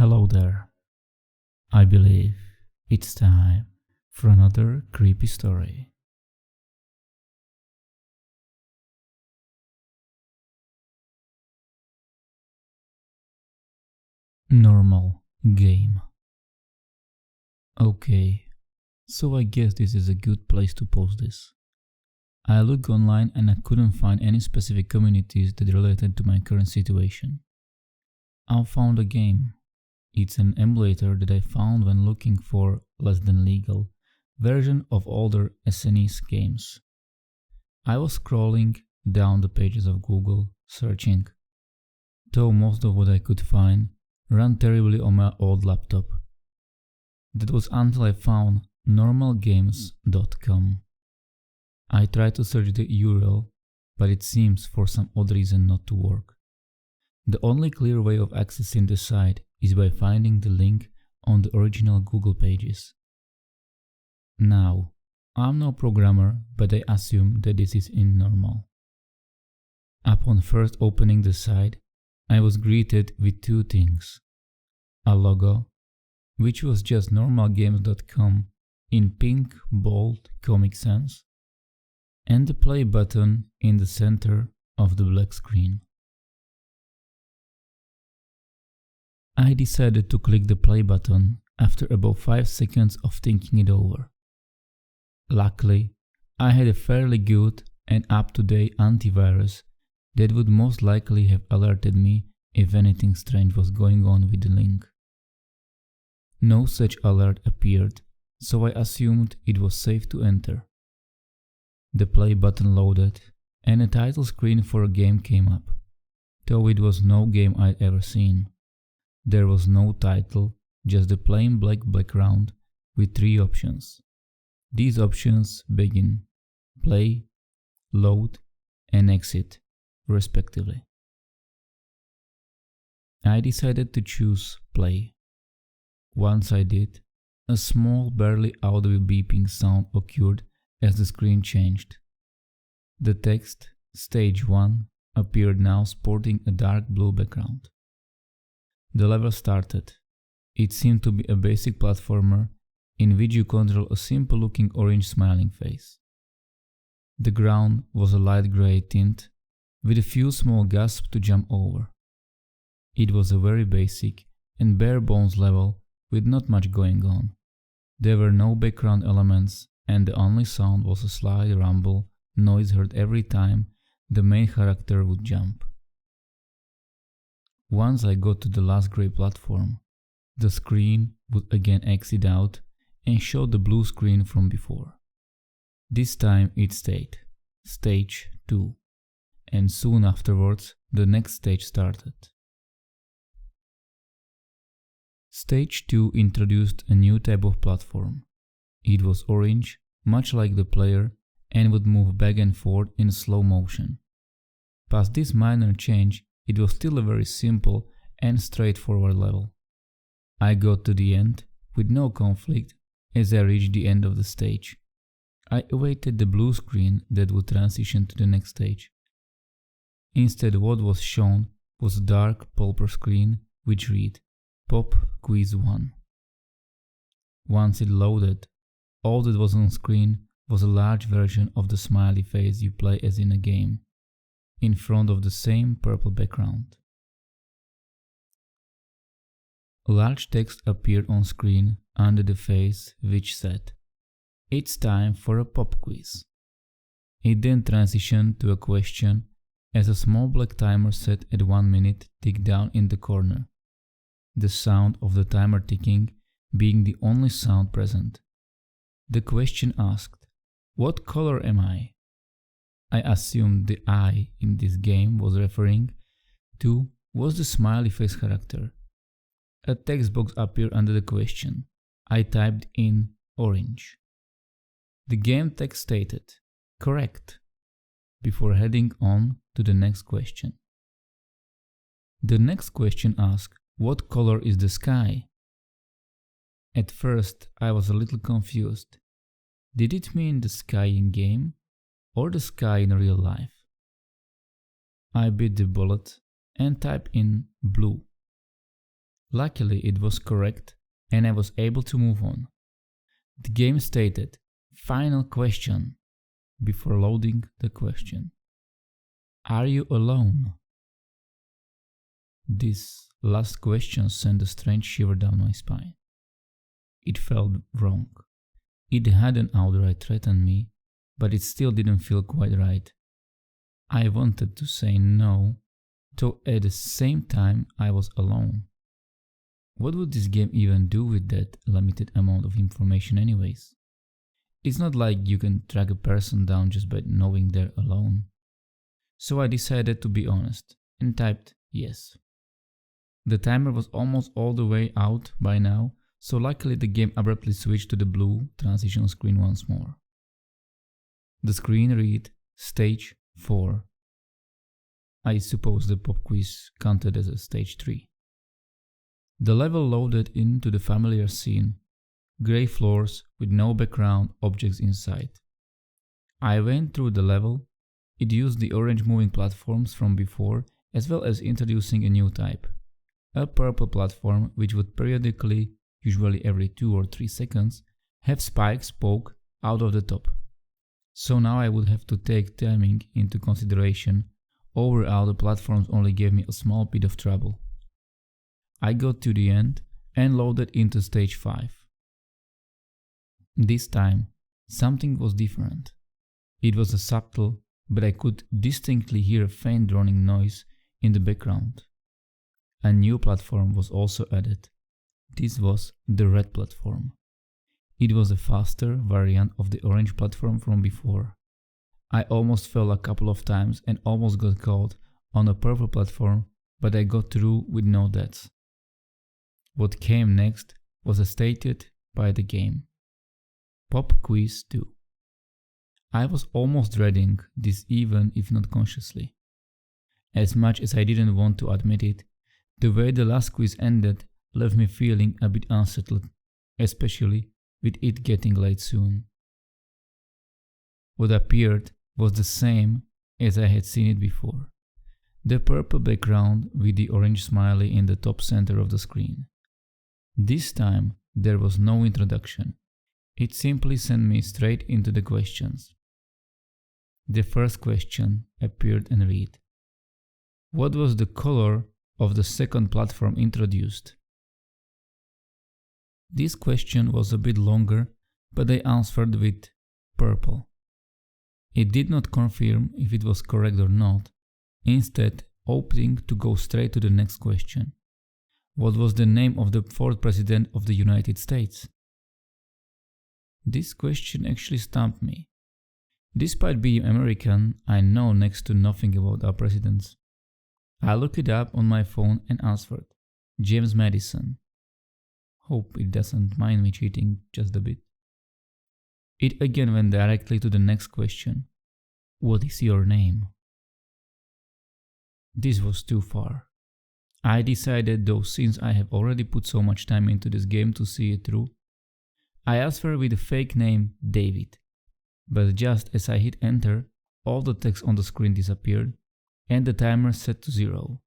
Hello there. I believe it's time for another creepy story. Normal game. Okay, so I guess this is a good place to post this. I looked online and I couldn't find any specific communities that related to my current situation. I found a game. It's an emulator that I found when looking for less than legal version of older SNES games. I was scrolling down the pages of Google, searching, though most of what I could find ran terribly on my old laptop. That was until I found normalgames.com. I tried to search the URL, but it seems for some odd reason not to work. The only clear way of accessing the site is by finding the link on the original Google pages. Now, I'm no programmer, but I assume that this is in normal. Upon first opening the site, I was greeted with two things. A logo, which was just normalgames.com in pink, bold, Comic Sans, and the play button in the center of the black screen. I decided to click the play button after about 5 seconds of thinking it over. Luckily, I had a fairly good and up-to-date antivirus that would most likely have alerted me if anything strange was going on with the link. No such alert appeared, so I assumed it was safe to enter. The play button loaded, and a title screen for a game came up, though it was no game I'd ever seen. There was no title, just a plain black background with 3 options. These options begin play, load, and exit, respectively. I decided to choose play. Once I did, a small, barely audible beeping sound occurred as the screen changed. The text, Stage 1, appeared now sporting a dark blue background. The level started. It seemed to be a basic platformer in which you control a simple-looking orange smiling face. The ground was a light grey tint with a few small gasps to jump over. It was a very basic and bare-bones level with not much going on. There were no background elements, and the only sound was a slight rumble noise heard every time the main character would jump. Once I got to the last grey platform, the screen would again exit out and show the blue screen from before. This time it stayed, Stage 2, and soon afterwards the next stage started. Stage 2 introduced a new type of platform. It was orange, much like the player, and would move back and forth in slow motion. Past this minor change, it was still a very simple and straightforward level. I got to the end with no conflict as I reached the end of the stage. I awaited the blue screen that would transition to the next stage. Instead, what was shown was a dark pulper screen which read Pop Quiz 1. Once it loaded, all that was on screen was a large version of the smiley face you play as in a game, in front of the same purple background. A large text appeared on screen under the face which said, "It's time for a pop quiz." It then transitioned to a question as a small black timer set at 1 minute ticked down in the corner, the sound of the timer ticking being the only sound present. The question asked, "What color am I?" I assumed the I in this game was referring to was the smiley face character. A text box appeared under the question. I typed in orange. The game text stated, "Correct," before heading on to the next question. The next question asked, "What color is the sky?" At first, I was a little confused. Did it mean the sky in game or the sky in real life? I bit the bullet and typed in blue. Luckily, it was correct and I was able to move on. The game stated, "Final question," before loading the question. Are you alone? This last question sent a strange shiver down my spine. It felt wrong. It hadn't outright threatened me, but it still didn't feel quite right. I wanted to say no, though at the same time I was alone. What would this game even do with that limited amount of information anyways? It's not like you can track a person down just by knowing they're alone. So I decided to be honest and typed yes. The timer was almost all the way out by now, so luckily the game abruptly switched to the blue transition screen once more. The screen read Stage 4. I suppose the pop quiz counted as a Stage 3. The level loaded into the familiar scene, grey floors with no background objects inside. I went through the level. It used the orange moving platforms from before, as well as introducing a new type, a purple platform which would periodically, usually every 2 or 3 seconds, have spikes poke out of the top. So now I would have to take timing into consideration. Overall, the platforms only gave me a small bit of trouble. I got to the end and loaded into stage 5. This time, something was different. It was a subtle, but I could distinctly hear a faint droning noise in the background. A new platform was also added. This was the red platform. It was a faster variant of the orange platform from before. I almost fell a couple of times and almost got caught on a purple platform, but I got through with no deaths. What came next was as stated by the game. Pop Quiz 2. I was almost dreading this even if not consciously. As much as I didn't want to admit it, the way the last quiz ended left me feeling a bit unsettled, especially with it getting late soon. What appeared was the same as I had seen it before. The purple background with the orange smiley in the top center of the screen. This time there was no introduction. It simply sent me straight into the questions. The first question appeared and read: what was the color of the second platform introduced? This question was a bit longer, but I answered with purple. It did not confirm if it was correct or not, instead opting to go straight to the next question. What was the name of the fourth president of the United States? This question actually stumped me. Despite being American, I know next to nothing about our presidents. I looked it up on my phone and answered, James Madison. Hope it doesn't mind me cheating just a bit. It again went directly to the next question. What is your name? This was too far. I decided, though, since I have already put so much time into this game to see it through, I answered with a fake name, David. But just as I hit enter, all the text on the screen disappeared and the timer set to 0.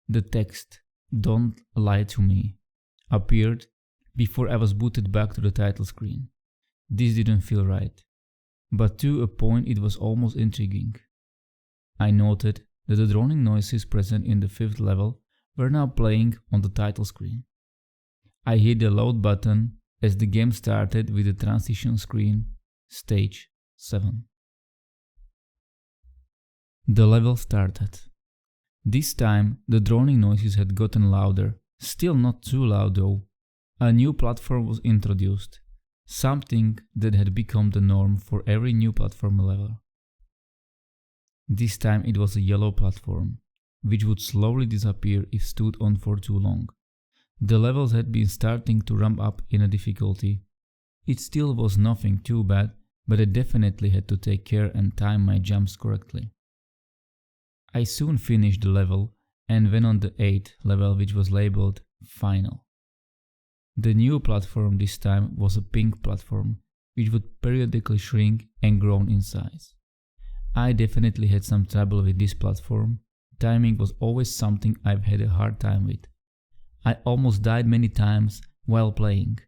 The text, "Don't lie to me," appeared before I was booted back to the title screen. This didn't feel right, but to a point it was almost intriguing. I noted that the droning noises present in the 5th level were now playing on the title screen. I hit the load button as the game started with the transition screen, Stage 7. The level started. This time the droning noises had gotten louder, still not too loud though. A new platform was introduced, something that had become the norm for every new platform level. This time it was a yellow platform, which would slowly disappear if stood on for too long. The levels had been starting to ramp up in a difficulty. It still was nothing too bad, but I definitely had to take care and time my jumps correctly. I soon finished the level and went on the 8th level, which was labeled Final. The new platform this time was a pink platform, which would periodically shrink and grow in size. I definitely had some trouble with this platform. Timing was always something I've had a hard time with. I almost died many times while playing,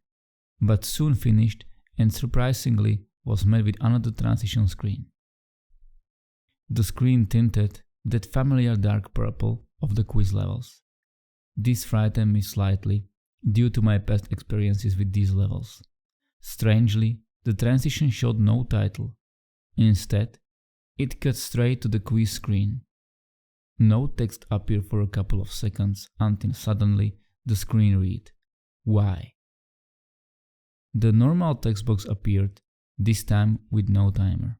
but soon finished and surprisingly was met with another transition screen. The screen tinted that familiar dark purple of the quiz levels. This frightened me slightly due to my past experiences with these levels. Strangely, the transition showed no title. Instead, it cut straight to the quiz screen. No text appeared for a couple of seconds until suddenly the screen read, "Why?" The normal text box appeared, this time with no timer.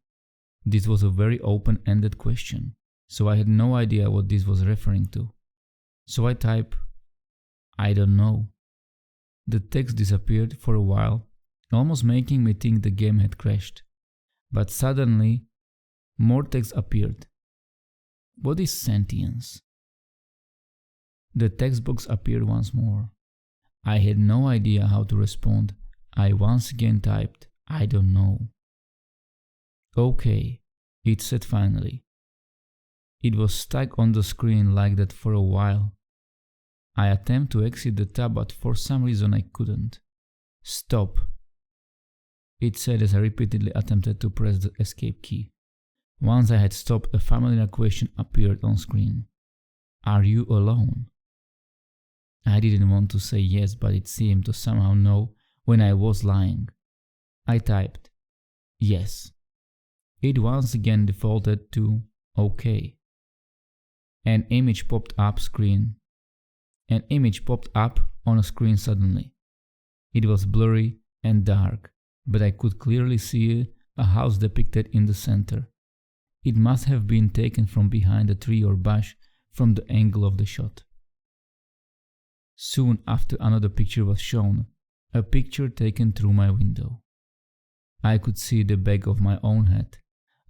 This was a very open-ended question, so I had no idea what this was referring to. So I type, "I don't know." The text disappeared for a while, almost making me think the game had crashed. But suddenly, more text appeared. What is sentience? The text box appeared once more. I had no idea how to respond. I once again typed, "I don't know." "Okay," it said finally. It was stuck on the screen like that for a while. I attempted to exit the tab, but for some reason I couldn't. "Stop," it said as I repeatedly attempted to press the escape key. Once I had stopped, a familiar question appeared on screen. "Are you alone?" I didn't want to say yes, but it seemed to somehow know when I was lying. I typed, "Yes." It once again defaulted to "OK." An image popped up on a screen suddenly. It was blurry and dark, but I could clearly see a house depicted in the center. It must have been taken from behind a tree or bush from the angle of the shot. Soon after, another picture was shown, a picture taken through my window. I could see the back of my own head,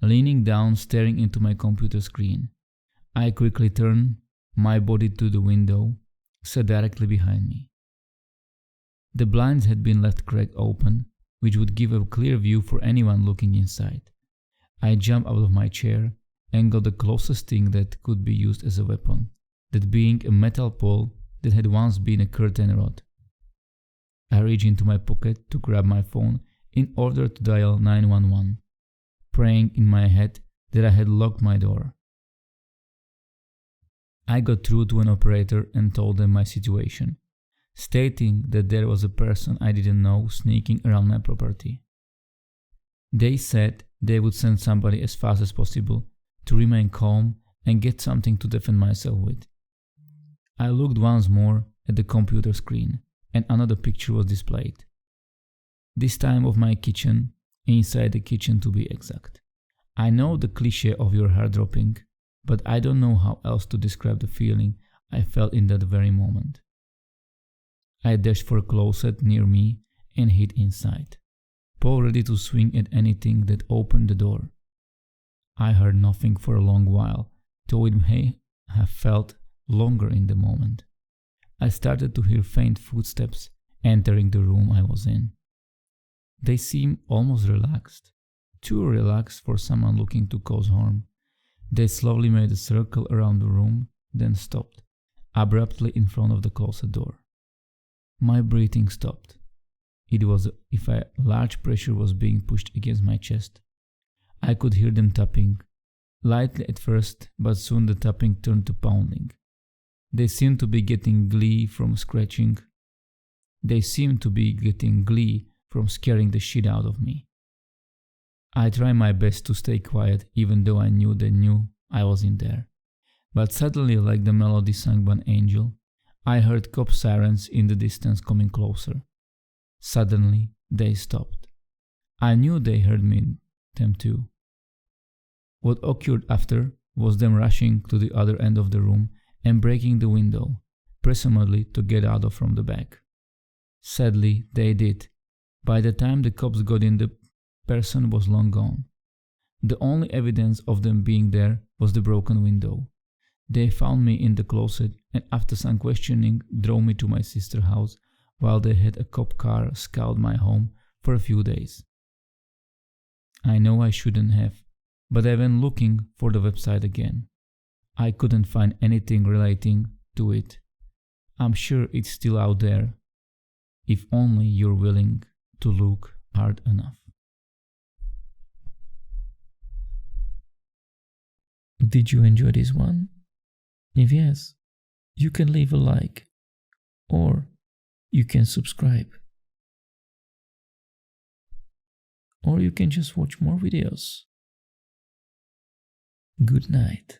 leaning down, staring into my computer screen. I quickly turned my body to the window, set directly behind me. The blinds had been left cracked open, which would give a clear view for anyone looking inside. I jumped out of my chair and got the closest thing that could be used as a weapon, that being a metal pole that had once been a curtain rod. I reached into my pocket to grab my phone in order to dial 911, praying in my head that I had locked my door. I got through to an operator and told them my situation, stating that there was a person I didn't know sneaking around my property. They said they would send somebody as fast as possible to remain calm and get something to defend myself with. I looked once more at the computer screen and another picture was displayed. This time of my kitchen, inside the kitchen to be exact. I know the cliché of your heart dropping, but I don't know how else to describe the feeling I felt in that very moment. I dashed for a closet near me and hid inside, Paul ready to swing at anything that opened the door. I heard nothing for a long while, though it may have felt longer in the moment. I started to hear faint footsteps entering the room I was in. They seemed almost relaxed, too relaxed for someone looking to cause harm. They slowly made a circle around the room, then stopped, abruptly in front of the closet door. My breathing stopped. It was as if a large pressure was being pushed against my chest. I could hear them tapping, lightly at first, but soon the tapping turned to pounding. They seemed to be getting glee from scratching. They seemed to be getting glee from scaring the shit out of me. I tried my best to stay quiet, even though I knew they knew I was in there. But suddenly, like the melody sung by an angel, I heard cop sirens in the distance coming closer. Suddenly, they stopped. I knew they heard them too. What occurred after was them rushing to the other end of the room and breaking the window, presumably to get out from the back. Sadly, they did. By the time the cops got in, the person was long gone. The only evidence of them being there was the broken window. They found me in the closet and after some questioning drove me to my sister's house while they had a cop car scout my home for a few days. I know I shouldn't have, but I went looking for the website again. I couldn't find anything relating to it. I'm sure it's still out there, if only you're willing to look hard enough. Did you enjoy this one? If yes, you can leave a like or you can subscribe. Or you can just watch more videos. Good night.